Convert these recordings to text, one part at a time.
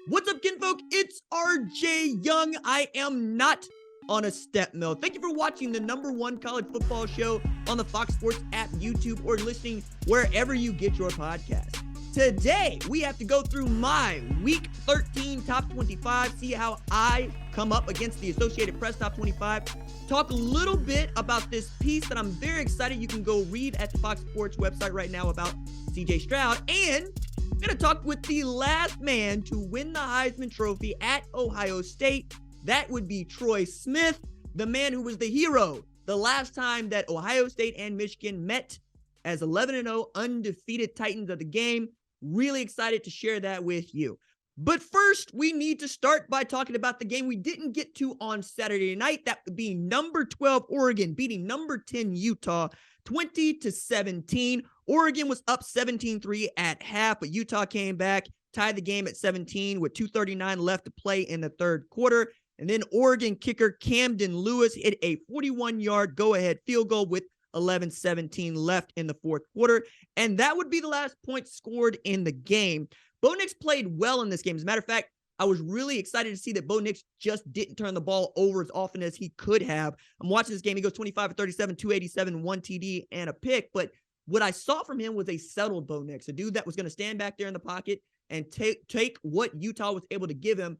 What's up, kinfolk? It's RJ Young. I am not on a step mill. Thank you for watching the #1 college football show on the Fox Sports app, YouTube, or listening wherever you get your podcast. Today, we have to go through my Week 13 Top 25, see how I come up against the Associated Press Top 25, talk a little bit about this piece that I'm very excited you can go read at the Fox Sports website right now about CJ Stroud, and I'm going to talk with the last man to win the Heisman Trophy at Ohio State. That would be Troy Smith, the man who was the hero the last time that Ohio State and Michigan met as 11-0 undefeated Titans of the game. Really excited to share that with you. But first, we need to start by talking about the game we didn't get to on Saturday night. That would be number 12 Oregon beating number 10 Utah 20-17. Oregon was up 17-3 at half, but Utah came back, tied the game at 17 with 2:39 left to play in the third quarter. And then Oregon kicker Camden Lewis hit a 41-yard go-ahead field goal with 11:17 left in the fourth quarter. And that would be the last point scored in the game. Bo Nix played well in this game. As a matter of fact, I was really excited to see that Bo Nix just didn't turn the ball over as often as he could have. I'm watching this game. He goes 25 of 37, 287, 1 TD, and a pick. But what I saw from him was a settled Bo Nix, a dude that was going to stand back there in the pocket and take what Utah was able to give him.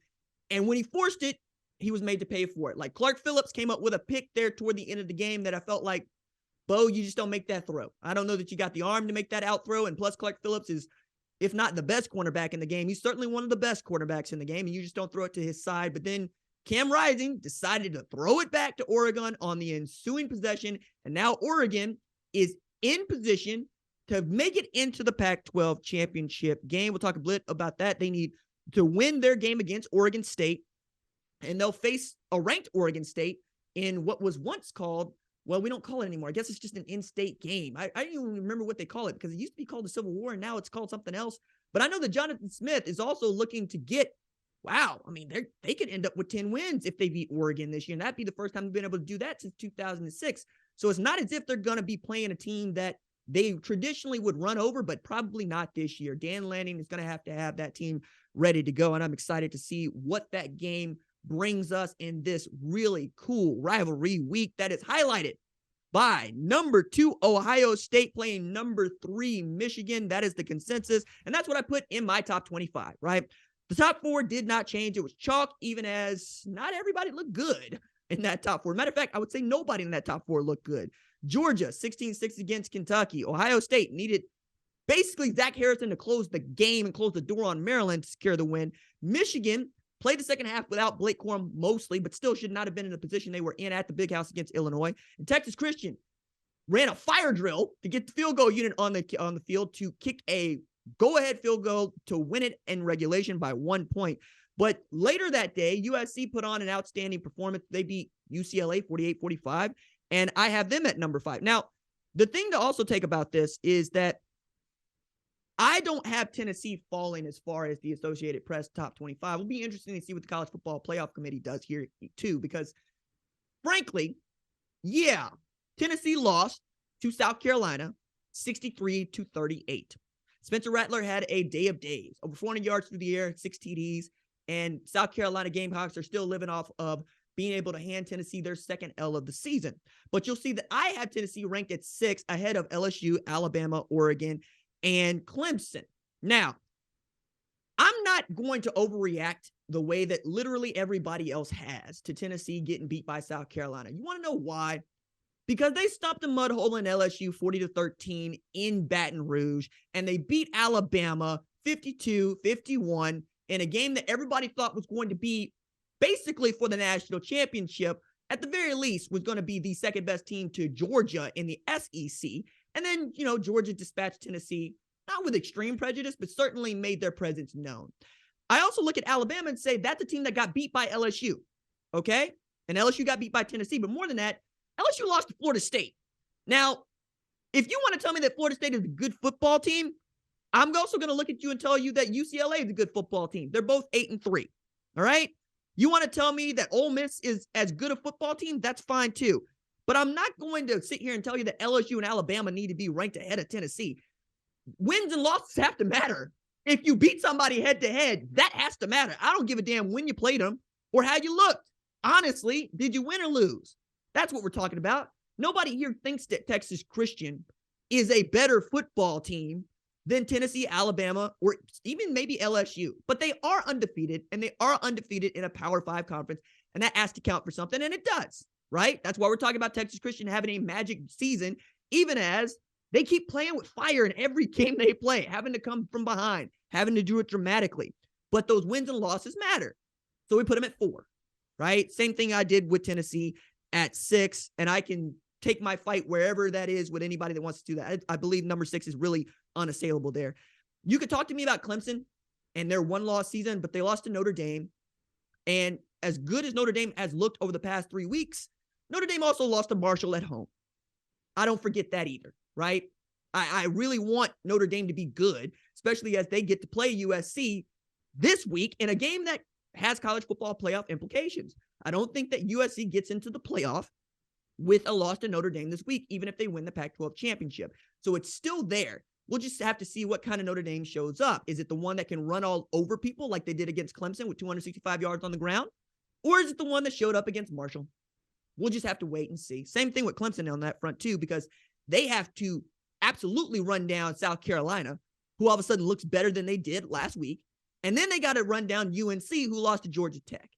And when he forced it, he was made to pay for it. Like Clark Phillips came up with a pick there toward the end of the game that I felt like, Bo, you just don't make that throw. I don't know that you got the arm to make that out throw. And plus, Clark Phillips is, if not the best cornerback in the game, he's certainly one of the best quarterbacks in the game, and you just don't throw it to his side. But then Cam Rising decided to throw it back to Oregon on the ensuing possession, and now Oregon is in position to make it into the Pac-12 championship game. We'll talk a bit about that. They need to win their game against Oregon State, and they'll face a ranked Oregon State in what was once called, well, we don't call it anymore. I guess it's just an in-state game. I don't even remember what they call it because it used to be called the Civil War, and now it's called something else. But I know that Jonathan Smith is also looking to get, they could end up with 10 wins if they beat Oregon this year, and that'd be the first time they've been able to do that since 2006. So it's not as if they're going to be playing a team that they traditionally would run over, but probably not this year. Dan Lanning is going to have that team ready to go, and I'm excited to see what that game brings us in this really cool rivalry week that is highlighted by number 2 Ohio State playing number 3 Michigan. That is the consensus, and that's what I put in my top 25, right? The top 4 did not change. It was chalk, even as not everybody looked good in that top 4. Matter of fact, I would say nobody in that top 4 looked good. Georgia, 16-6 against Kentucky. Ohio State needed basically Zach Harrison to close the game and close the door on Maryland to secure the win. Michigan played the second half without Blake Corum mostly, but still should not have been in the position they were in at the Big House against Illinois. And Texas Christian ran a fire drill to get the field goal unit on the field to kick a go-ahead field goal to win it in regulation by 1 point. But later that day, USC put on an outstanding performance. They beat UCLA 48-45, and I have them at number 5. Now, the thing to also take about this is that I don't have Tennessee falling as far as the Associated Press top 25. It'll be interesting to see what the College Football Playoff Committee does here too, because frankly, yeah, Tennessee lost to South Carolina 63-38. Spencer Rattler had a day of days, over 400 yards through the air, 6 TDs, and South Carolina Gamecocks are still living off of being able to hand Tennessee their second L of the season. But you'll see that I have Tennessee ranked at 6 ahead of LSU, Alabama, Oregon, and Clemson. Now, I'm not going to overreact the way that literally everybody else has to Tennessee getting beat by South Carolina. You want to know why? Because they stopped a mud hole in LSU 40-13 in Baton Rouge, and they beat Alabama 52-51 in a game that everybody thought was going to be basically for the national championship. At the very least, was going to be the second best team to Georgia in the SEC. And then, Georgia dispatched Tennessee, not with extreme prejudice, but certainly made their presence known. I also look at Alabama and say that's a team that got beat by LSU, okay? And LSU got beat by Tennessee, but more than that, LSU lost to Florida State. Now, if you want to tell me that Florida State is a good football team, I'm also going to look at you and tell you that UCLA is a good football team. They're both 8-3, all right? You want to tell me that Ole Miss is as good a football team? That's fine too. But I'm not going to sit here and tell you that LSU and Alabama need to be ranked ahead of Tennessee. Wins and losses have to matter If you beat somebody head to head, that has to matter. I don't give a damn when you played them or how you looked. Honestly, did you win or lose? That's what we're talking about. Nobody here thinks that Texas Christian is a better football team than Tennessee, Alabama, or even maybe LSU. But they are undefeated, and they are undefeated in a Power 5 conference, and that has to count for something, and it does, right? That's why we're talking about Texas Christian having a magic season, even as they keep playing with fire in every game they play, having to come from behind, having to do it dramatically. But those wins and losses matter. So we put them at 4, right? Same thing I did with Tennessee at 6, and I can take my fight wherever that is with anybody that wants to do that. I believe number 6 is really unassailable there. You could talk to me about Clemson and their one-loss season, but they lost to Notre Dame. And as good as Notre Dame has looked over the past 3 weeks, Notre Dame also lost to Marshall at home. I don't forget that either, right? I really want Notre Dame to be good, especially as they get to play USC this week in a game that has college football playoff implications. I don't think that USC gets into the playoff with a loss to Notre Dame this week, even if they win the Pac-12 championship. So it's still there. We'll just have to see what kind of Notre Dame shows up. Is it the one that can run all over people like they did against Clemson with 265 yards on the ground? Or is it the one that showed up against Marshall? We'll just have to wait and see. Same thing with Clemson on that front too, because they have to absolutely run down South Carolina, who all of a sudden looks better than they did last week. And then they got to run down UNC, who lost to Georgia Tech,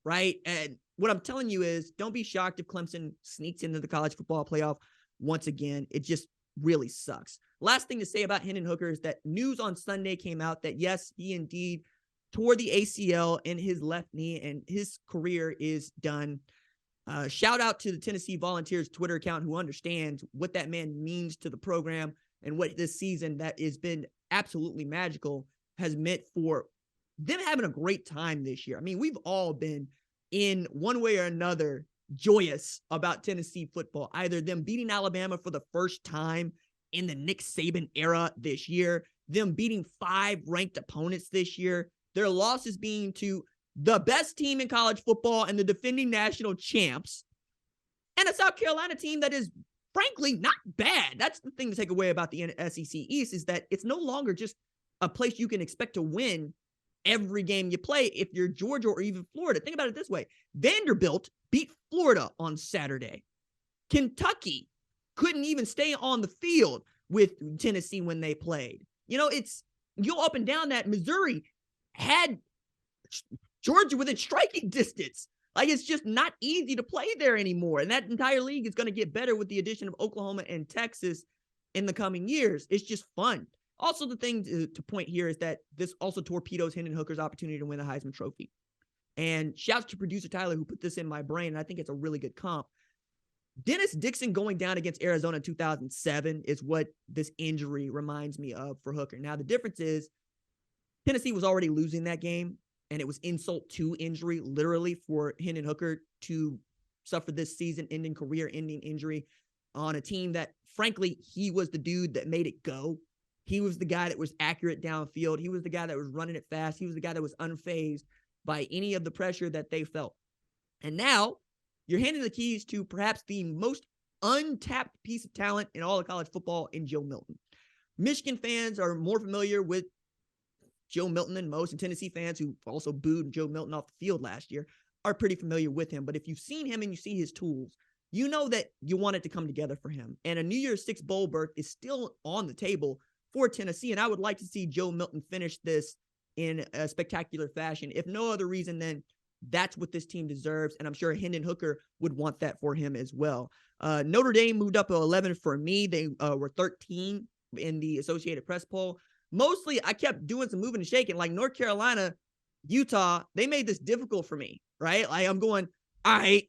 right? And what I'm telling you is don't be shocked if Clemson sneaks into the college football playoff once again. It just really sucks. Last thing to say about Hendon Hooker is that news on Sunday came out that, yes, he indeed tore the ACL in his left knee and his career is done. Shout out to the Tennessee Volunteers Twitter account who understands what that man means to the program and what this season that has been absolutely magical has meant for them having a great time this year. I mean, we've all been in one way or another joyous about Tennessee football, either them beating Alabama for the first time in the Nick Saban era this year, them beating 5 ranked opponents this year, their losses being to the best team in college football and the defending national champs, and a South Carolina team that is frankly not bad. That's the thing to take away about the SEC East is that it's no longer just a place you can expect to win every game you play if you're Georgia or even Florida. Think about it this way. Vanderbilt beat Florida on Saturday. Kentucky couldn't even stay on the field with Tennessee when they played. You know, it's you go up and down that. Missouri had Georgia within striking distance. Like, it's just not easy to play there anymore. And that entire league is going to get better with the addition of Oklahoma and Texas in the coming years. It's just fun. Also, the thing to point here is that this also torpedoes Hendon Hooker's opportunity to win the Heisman Trophy. And shouts to producer Tyler who put this in my brain, and I think it's a really good comp. Dennis Dixon going down against Arizona in 2007 is what this injury reminds me of for Hooker. Now, the difference is Tennessee was already losing that game, and it was insult to injury, literally, for Hendon Hooker to suffer this season-ending, career-ending injury on a team that, frankly, he was the dude that made it go. He was the guy that was accurate downfield. He was the guy that was running it fast. He was the guy that was unfazed by any of the pressure that they felt. And now you're handing the keys to perhaps the most untapped piece of talent in all of college football in Joe Milton. Michigan fans are more familiar with Joe Milton than most, and Tennessee fans who also booed Joe Milton off the field last year are pretty familiar with him. But if you've seen him and you see his tools, you know that you want it to come together for him. And a New Year's Six bowl berth is still on the table for Tennessee, and I would like to see Joe Milton finish this in a spectacular fashion. If no other reason, then that's what this team deserves, and I'm sure Hendon Hooker would want that for him as well. Notre Dame moved up to 11 for me. They were 13 in the Associated Press poll. Mostly, I kept doing some moving and shaking. Like North Carolina, Utah, they made this difficult for me, right? Like I'm going, all right,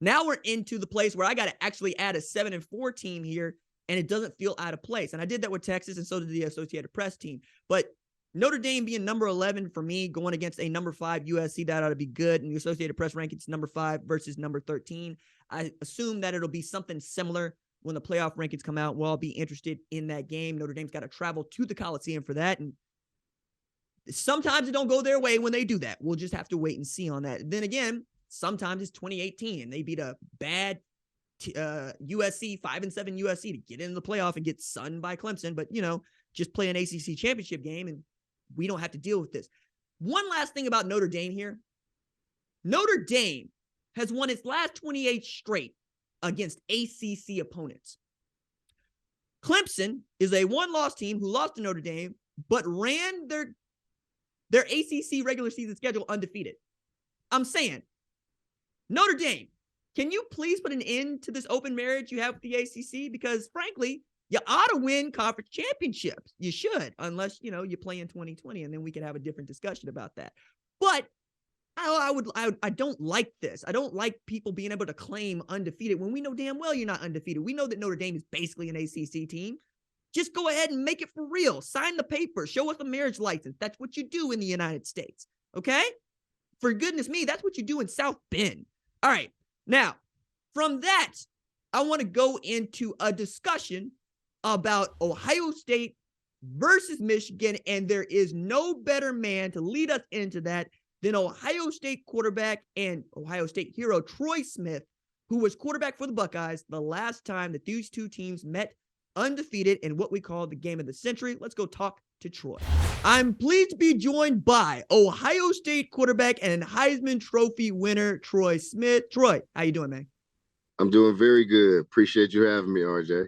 now we're into the place where I got to actually add a 7-4 team here, and it doesn't feel out of place. And I did that with Texas, and so did the Associated Press team. But Notre Dame being number 11 for me, going against a number 5 USC, that ought to be good. And the Associated Press rankings number 5 versus number 13. I assume that it'll be something similar when the playoff rankings come out. We'll all be interested in that game. Notre Dame's got to travel to the Coliseum for that. And sometimes it don't go their way when they do that. We'll just have to wait and see on that. Then again, sometimes it's 2018 and they beat a bad USC, 5-7 USC to get into the playoff and get sunned by Clemson. But, you know, just play an ACC championship game and we don't have to deal with this. One last thing about Notre Dame here. Notre Dame has won its last 28 straight against ACC opponents. Clemson is a one-loss team who lost to Notre Dame, but ran their ACC regular season schedule undefeated. I'm saying, Notre Dame, can you please put an end to this open marriage you have with the ACC? Because frankly, you ought to win conference championships. You should, unless, you play in 2020, and then we can have a different discussion about that. But I don't like this. I don't like people being able to claim undefeated when we know damn well you're not undefeated. We know that Notre Dame is basically an ACC team. Just go ahead and make it for real. Sign the paper. Show us a marriage license. That's what you do in the United States. Okay? For goodness me, that's what you do in South Bend. All right. Now, from that, I want to go into a discussion about Ohio State versus Michigan, and there is no better man to lead us into that than Ohio State quarterback and Ohio State hero Troy Smith, who was quarterback for the Buckeyes the last time that these two teams met undefeated in what we call the game of the century. Let's go talk to Troy. I'm pleased to be joined by Ohio State quarterback and Heisman Trophy winner Troy Smith. Troy, how you doing, man? I'm doing very good. Appreciate you having me, RJ.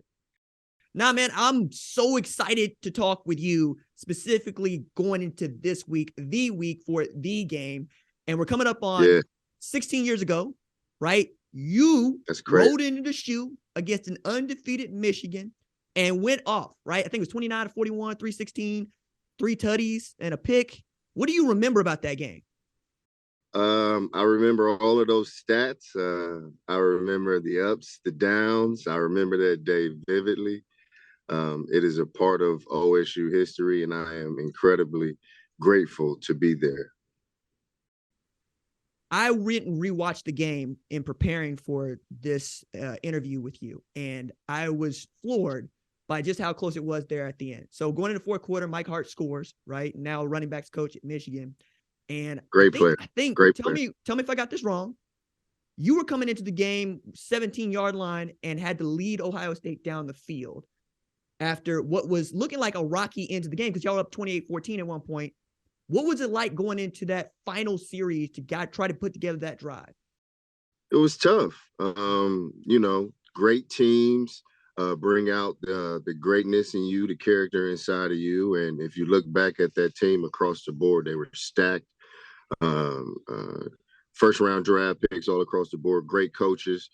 Nah, man, I'm so excited to talk with you, specifically going into this week, the week for the game. And we're coming up on 16 years ago, right? You rode into the shoe against an undefeated Michigan and went off, right? I think it was 29-41, 316, 3 tutties, and a pick. What do you remember about that game? I remember all of those stats. I remember the ups, the downs. I remember that day vividly. It is a part of OSU history, and I am incredibly grateful to be there. I rewatched the game in preparing for this interview with you, and I was floored by just how close it was there at the end. So going into the fourth quarter, Mike Hart scores, right? Now running backs coach at Michigan. And great player. Tell me if I got this wrong. You were coming into the game 17-yard line and had to lead Ohio State down the field after what was looking like a rocky end to the game because y'all were up 28-14 at one point. What was it like going into that final series to try to put together that drive? It was tough. Great teams bring out the greatness in you, the character inside of you. And if you look back at that team across the board, they were stacked. First round draft picks all across the board, great coaches,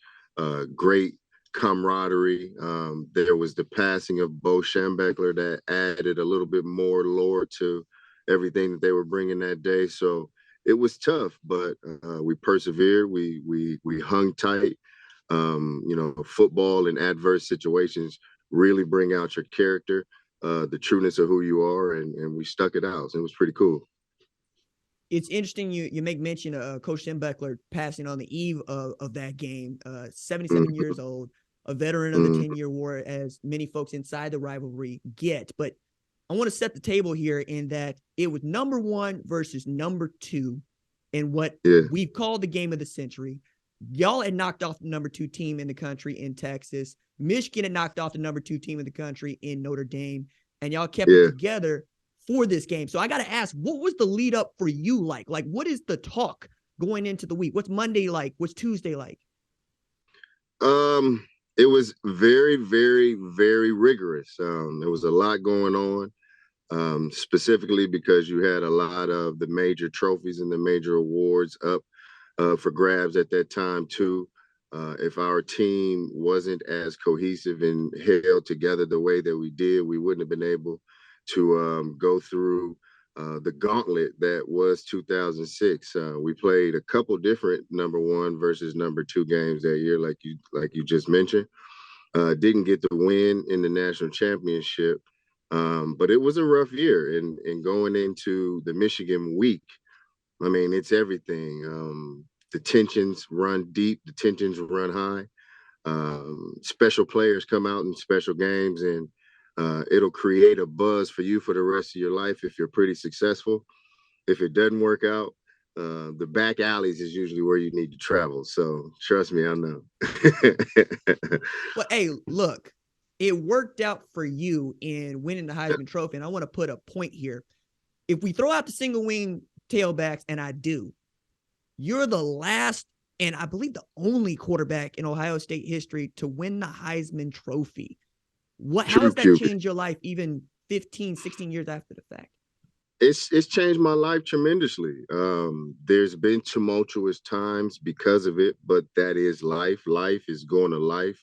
great camaraderie. There was the passing of Bo Schembechler that added a little bit more lore to everything that they were bringing that day. So it was tough, but we persevered. We hung tight. Football in adverse situations really bring out your character, the trueness of who you are, and we stuck it out. So it was pretty cool. It's interesting you make mention of Coach Schembechler passing on the eve of that game, 77 years old, a veteran of the 10-year war, as many folks inside the rivalry get. But I want to set the table here in that it was number 1 versus number 2 in what we've called the game of the century. Y'all had knocked off the number 2 team in the country in Texas. Michigan had knocked off the number 2 team in the country in Notre Dame. And y'all kept it together for this game. So I got to ask, what was the lead up for you like? Like, what is the talk going into the week? What's Monday like? What's Tuesday like? It was very, very, very rigorous. There was a lot going on, specifically because you had a lot of the major trophies and the major awards up for grabs at that time too. If our team wasn't as cohesive and held together the way that we did, we wouldn't have been able to go through the gauntlet that was 2006. We played a couple different number 1 versus number 2 games that year, like you just mentioned. Didn't get the win in the national championship, but it was a rough year. And going into the Michigan week, I mean, it's everything. The tensions run deep, the tensions run high. Special players come out in special games, and it'll create a buzz for you for the rest of your life if you're pretty successful. If it doesn't work out, the back alleys is usually where you need to travel. So trust me, I know. Well, hey, look, it worked out for you in winning the Heisman Trophy. And I want to put a point here. if we throw out the single wing tailbacks, and I do, you're the last and I believe the only quarterback in Ohio State history to win the Heisman Trophy. How True has that Cupid. changed your life even 15, 16 years after the fact? It's changed my life tremendously. There's been tumultuous times because of it, but that is life. Life is going to life,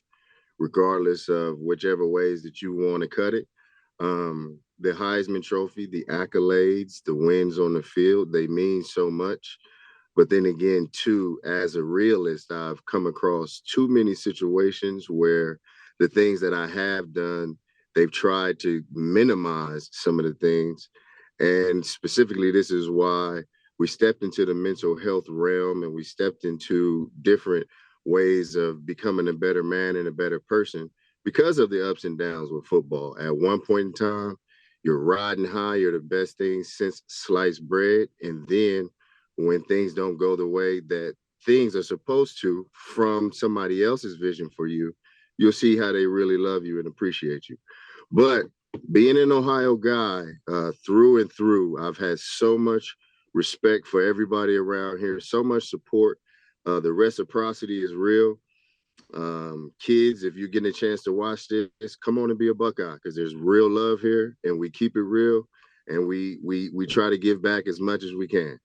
regardless of whichever ways that you want to cut it. The Heisman Trophy, the accolades, the wins on the field, they mean so much. But then again, too, as a realist, I've come across too many situations where the things that I have done, they've tried to minimize some of the things. And specifically, this is why we stepped into the mental health realm and we stepped into different ways of becoming a better man and a better person because of the ups and downs with football. At one point in time, you're riding high, you're the best thing since sliced bread. And then when things don't go the way that things are supposed to from somebody else's vision for you, you'll see how they really love you and appreciate you. But being an Ohio guy through and through, I've had so much respect for everybody around here, so much support. The reciprocity is real. Kids, if you're getting a chance to watch this, come on and be a Buckeye because there's real love here, and we keep it real, and we try to give back as much as we can.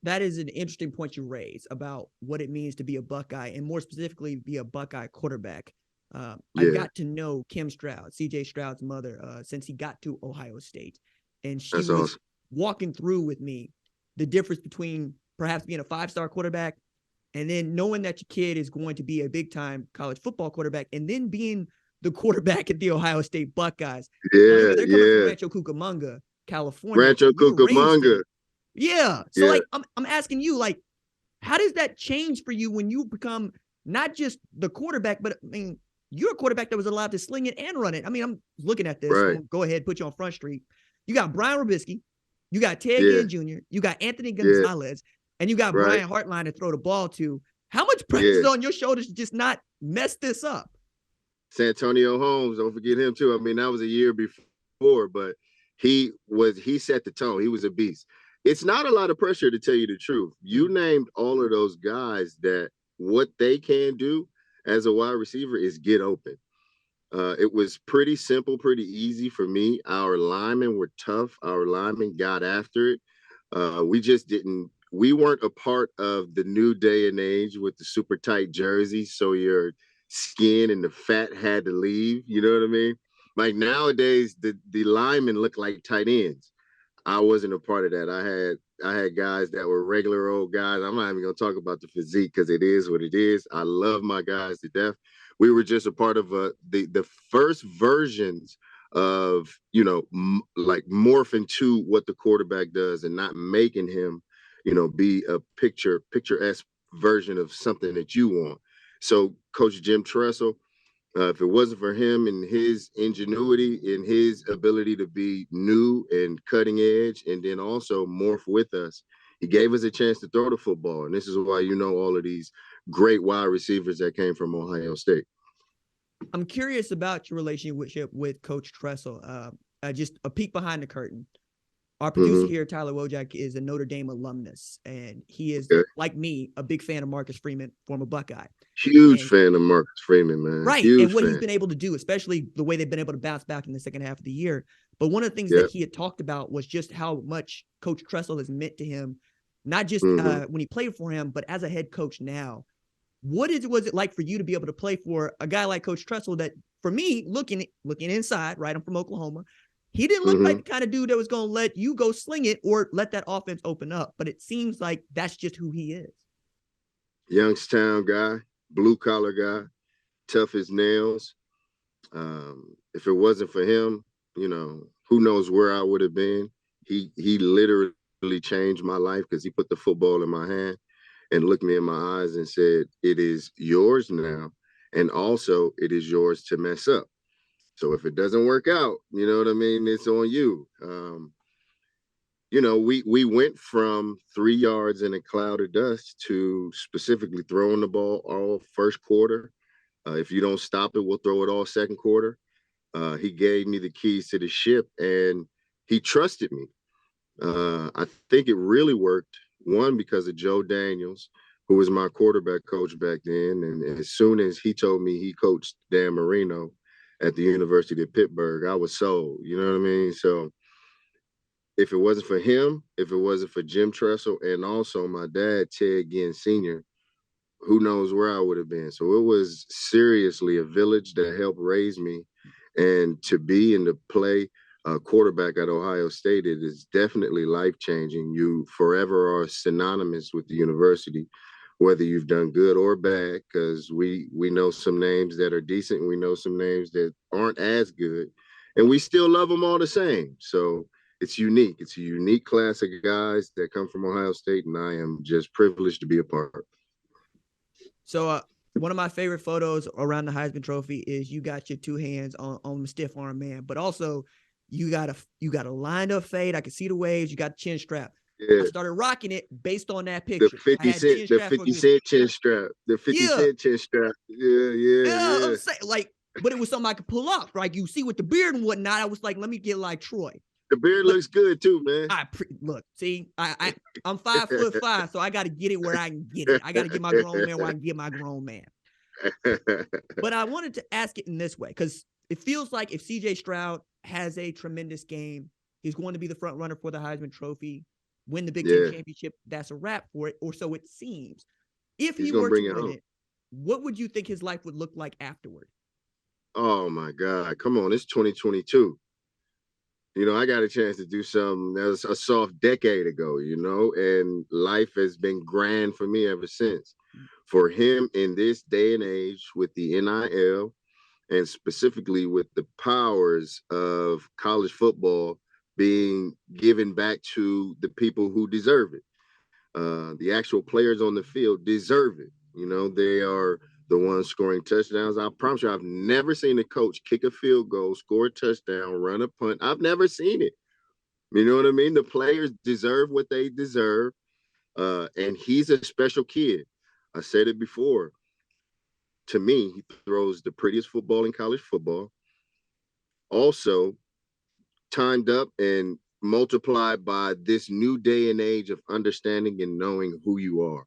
That is an interesting point you raise about what it means to be a Buckeye, and more specifically, be a Buckeye quarterback. I got to know Kim Stroud, CJ Stroud's mother, since he got to Ohio State, and she That's was awesome. walking through with me the difference between perhaps being a 5-star quarterback and then knowing that your kid is going to be a big-time college football quarterback, and then being the quarterback at the Ohio State Buckeyes. They're coming from Rancho Cucamonga, California. Rancho You were raised Cucamonga. there. Yeah. So like I'm asking you, like, how does that change for you when you become not just the quarterback, but I mean, you're a quarterback that was allowed to sling it and run it. I mean, I'm looking at this. Right. I'm gonna go ahead, put you on Front Street. You got Brian Robisky, you got Ted Ginn Jr., you got Anthony Gonzalez, and you got Brian Hartline to throw the ball to. How much pressure is on your shoulders to just not mess this up? Santonio Holmes, don't forget him too. I mean, that was a year before, but he set the tone. He was a beast. It's not a lot of pressure, to tell you the truth. You named all of those guys that what they can do as a wide receiver is get open. It was pretty simple, pretty easy for me. Our linemen were tough. Our linemen got after it. We weren't a part of the new day and age with the super tight jerseys. So your skin and the fat had to leave. You know what I mean? Like nowadays, the linemen look like tight ends. I wasn't a part of that. I had guys that were regular old guys. I'm not even gonna talk about the physique because it is what it is. I love my guys to death. We were just a part of the first versions of like morphing to what the quarterback does and not making him be a picturesque version of something that you want. So Coach Jim Tressel, if it wasn't for him and his ingenuity and his ability to be new and cutting edge and then also morph with us, he gave us a chance to throw the football. And this is why all of these great wide receivers that came from Ohio State. I'm curious about your relationship with Coach Tressel. Just a peek behind the curtain. Our producer here, Tyler Wojak, is a Notre Dame alumnus, and he is, like me, a big fan of Marcus Freeman, former Buckeye. Huge fan of Marcus Freeman, man. Right, Huge and what fan. he's been able to do, especially the way they've been able to bounce back in the second half of the year. But one of the things that he had talked about was just how much Coach Tressel has meant to him, not just when he played for him, but as a head coach now. Was it like for you to be able to play for a guy like Coach Tressel that, for me, looking inside, right, I'm from Oklahoma, he didn't look like the kind of dude that was going to let you go sling it or let that offense open up. But it seems like that's just who he is. Youngstown guy, blue-collar guy, tough as nails. If it wasn't for him, who knows where I would have been. He literally changed my life because he put the football in my hand and looked me in my eyes and said, it is yours now. And also, it is yours to mess up. So if it doesn't work out, you know what I mean? It's on you. We went from 3 yards in a cloud of dust to specifically throwing the ball all first quarter. If you don't stop it, we'll throw it all second quarter. He gave me the keys to the ship, and he trusted me. I think it really worked, one, because of Joe Daniels, who was my quarterback coach back then. And as soon as he told me he coached Dan Marino at the University of Pittsburgh, I was sold. You know what I mean? So if it wasn't for him, if it wasn't for Jim Tressel, and also my dad, Ted Ginn Sr., who knows where I would have been. So it was seriously a village that helped raise me. And to be and to play quarterback at Ohio State, it is definitely life-changing. You forever are synonymous with the university, whether you've done good or bad, because we know some names that are decent, and we know some names that aren't as good, and we still love them all the same. So it's unique. It's a unique class of guys that come from Ohio State, and I am just privileged to be a part. So one of my favorite photos around the Heisman Trophy is you got your two hands on the stiff arm man, but also you got a lined up fade. I can see the waves. You got the chin strap. Yeah. I started rocking it based on that picture. The 50 cent chin strap. The 50 cent chin strap. Yeah. I'm saying, like, but it was something I could pull off. Like, you see with the beard and whatnot, I was like, let me get like Troy. The beard looks good too, man. Look, see, I'm 5'5", so I got to get it where I can get it. I got to get my grown man where I can get my grown man. But I wanted to ask it in this way, because it feels like if CJ Stroud has a tremendous game, he's going to be the front runner for the Heisman Trophy, win the Big Ten championship. That's a wrap for it, or so it seems. If he were to win it, what would you think his life would look like afterward? Oh my God, come on, it's 2022. You know, I got a chance to do something that was a soft decade ago, you know, and life has been grand for me ever since. For him in this day and age with the NIL, and specifically with the powers of college football being given back to the people who deserve it. The actual players on the field deserve it. You know, they are the ones scoring touchdowns. I promise you, I've never seen a coach kick a field goal, score a touchdown, run a punt. I've never seen it. You know what I mean? The players deserve what they deserve. And he's a special kid. I said it before. To me, he throws the prettiest football in college football. Also, timed up and multiplied by this new day and age of understanding and knowing who you are.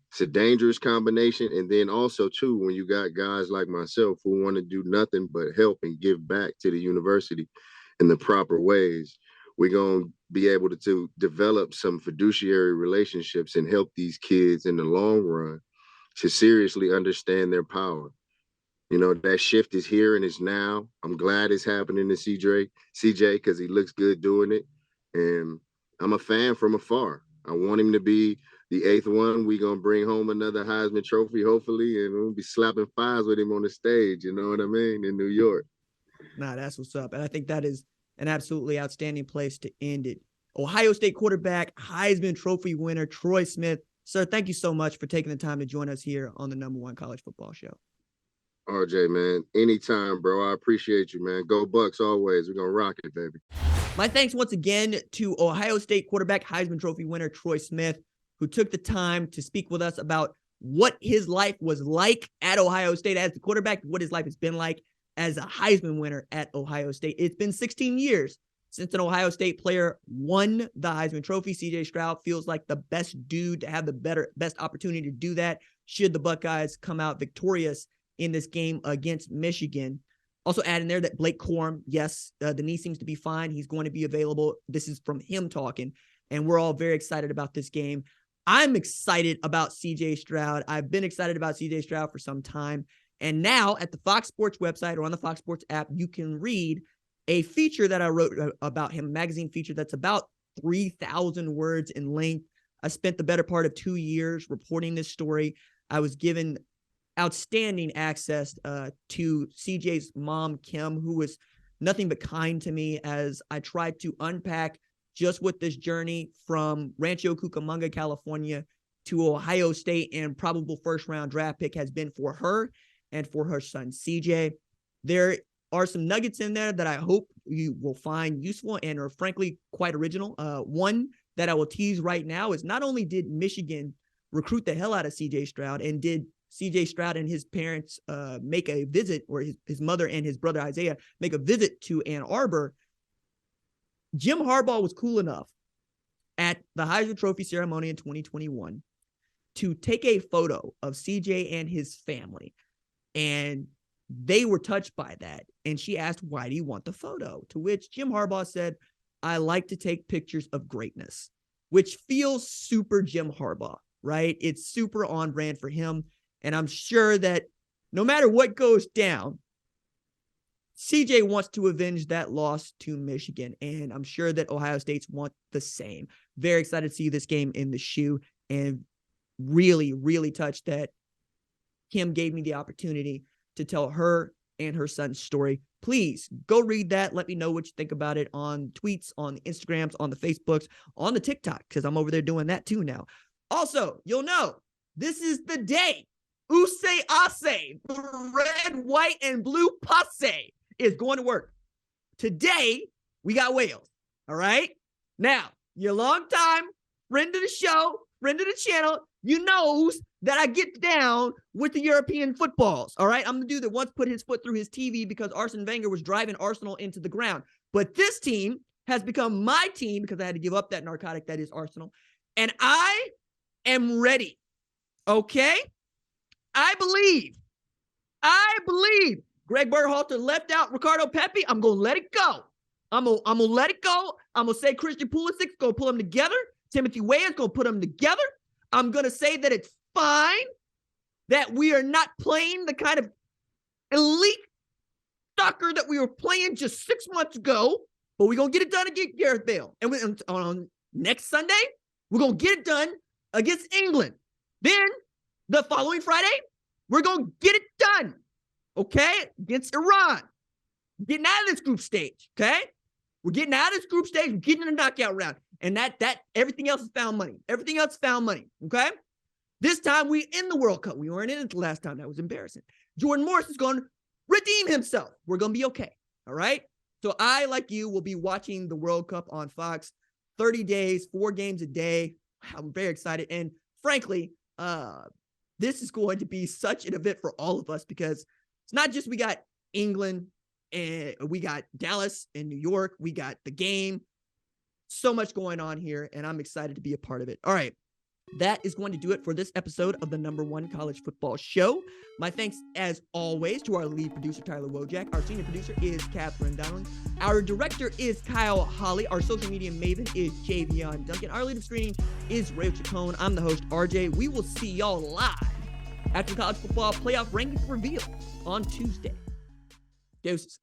It's a dangerous combination. And then also, too, when you got guys like myself who want to do nothing but help and give back to the university in the proper ways, we're going to be able to develop some fiduciary relationships and help these kids in the long run to seriously understand their power. You know, that shift is here and it's now. I'm glad it's happening to CJ, because he looks good doing it. And I'm a fan from afar. I want him to be the 8th one. We're going to bring home another Heisman Trophy, hopefully, and we'll be slapping fives with him on the stage, you know what I mean, in New York. Nah, that's what's up. And I think that is an absolutely outstanding place to end it. Ohio State quarterback, Heisman Trophy winner, Troy Smith. Sir, thank you so much for taking the time to join us here on the #1 college football show. RJ, man, anytime, bro. I appreciate you, man. Go Bucks always. We're going to rock it, baby. My thanks once again to Ohio State quarterback, Heisman Trophy winner, Troy Smith, who took the time to speak with us about what his life was like at Ohio State as the quarterback, what his life has been like as a Heisman winner at Ohio State. It's been 16 years since an Ohio State player won the Heisman Trophy. CJ Stroud feels like the best dude to have the best opportunity to do that should the Buckeyes come out victorious in this game against Michigan. Also add in there that Blake Corum, yes, the knee seems to be fine. He's going to be available. This is from him talking, and we're all very excited about this game. I'm excited about CJ Stroud. I've been excited about CJ Stroud for some time. And now at the Fox Sports website or on the Fox Sports app, you can read a feature that I wrote about him, a magazine feature that's about 3,000 words in length. I spent the better part of 2 years reporting this story. I was given outstanding access to CJ's mom, Kim, who was nothing but kind to me as I tried to unpack just what this journey from Rancho Cucamonga, California to Ohio State and probable first-round draft pick has been for her and for her son, CJ. There are some nuggets in there that I hope you will find useful and are frankly quite original. One that I will tease right now is not only did Michigan recruit the hell out of CJ Stroud and did CJ Stroud and his parents make a visit, or his mother and his brother Isaiah make a visit to Ann Arbor, Jim Harbaugh was cool enough at the Heisman Trophy ceremony in 2021 to take a photo of CJ and his family. And they were touched by that. And she asked, why do you want the photo? To which Jim Harbaugh said, I like to take pictures of greatness, which feels super Jim Harbaugh, right? It's super on brand for him. And I'm sure that no matter what goes down, CJ wants to avenge that loss to Michigan. And I'm sure that Ohio State's want the same. Very excited to see this game in the shoe, and really, really touched that Kim gave me the opportunity to tell her and her son's story. Please go read that. Let me know what you think about it on tweets, on the Instagrams, on the Facebooks, on the TikTok, because I'm over there doing that too now. Also, you'll know this is the day Use Ase, the red, white, and blue passe, is going to work. Today, we got Wales. All right? Now, your longtime friend of the show, friend of the channel, you knows that I get down with the European footballs. All right? I'm the dude that once put his foot through his TV because Arsene Wenger was driving Arsenal into the ground. But this team has become my team because I had to give up that narcotic that is Arsenal. And I am ready. Okay? I believe Greg Berhalter left out Ricardo Pepi. I'm going to let it go. I'm going to let it go. I'm going to say Christian Pulisic's going to pull them together. Timothy Weah's going to put them together. I'm going to say that it's fine that we are not playing the kind of elite soccer that we were playing just 6 months ago, but we're going to get it done against Gareth Bale. And on next Sunday, we're going to get it done against England. Then the following Friday, we're going to get it done, okay, against Iran. We're getting out of this group stage, okay? We're getting out of this group stage. We're getting in the knockout round. And that everything else is found money. Everything else is found money, okay? This time we in the World Cup. We weren't in it the last time. That was embarrassing. Jordan Morris is going to redeem himself. We're going to be okay, all right? So I, like you, will be watching the World Cup on Fox 30 days, 4 games a day. I'm very excited. And frankly, this is going to be such an event for all of us because it's not just we got England and we got Dallas and New York. We got the game. So much going on here, and I'm excited to be a part of it. All right. That is going to do it for this episode of the #1 College Football Show. My thanks, as always, to our lead producer, Tyler Wojak. Our senior producer is Catherine Dowling. Our director is Kyle Holly. Our social media maven is Javion Duncan. Our lead of screening is Ray Chacon. I'm the host, RJ. We will see y'all live after the college football playoff rankings reveal on Tuesday. Deuces.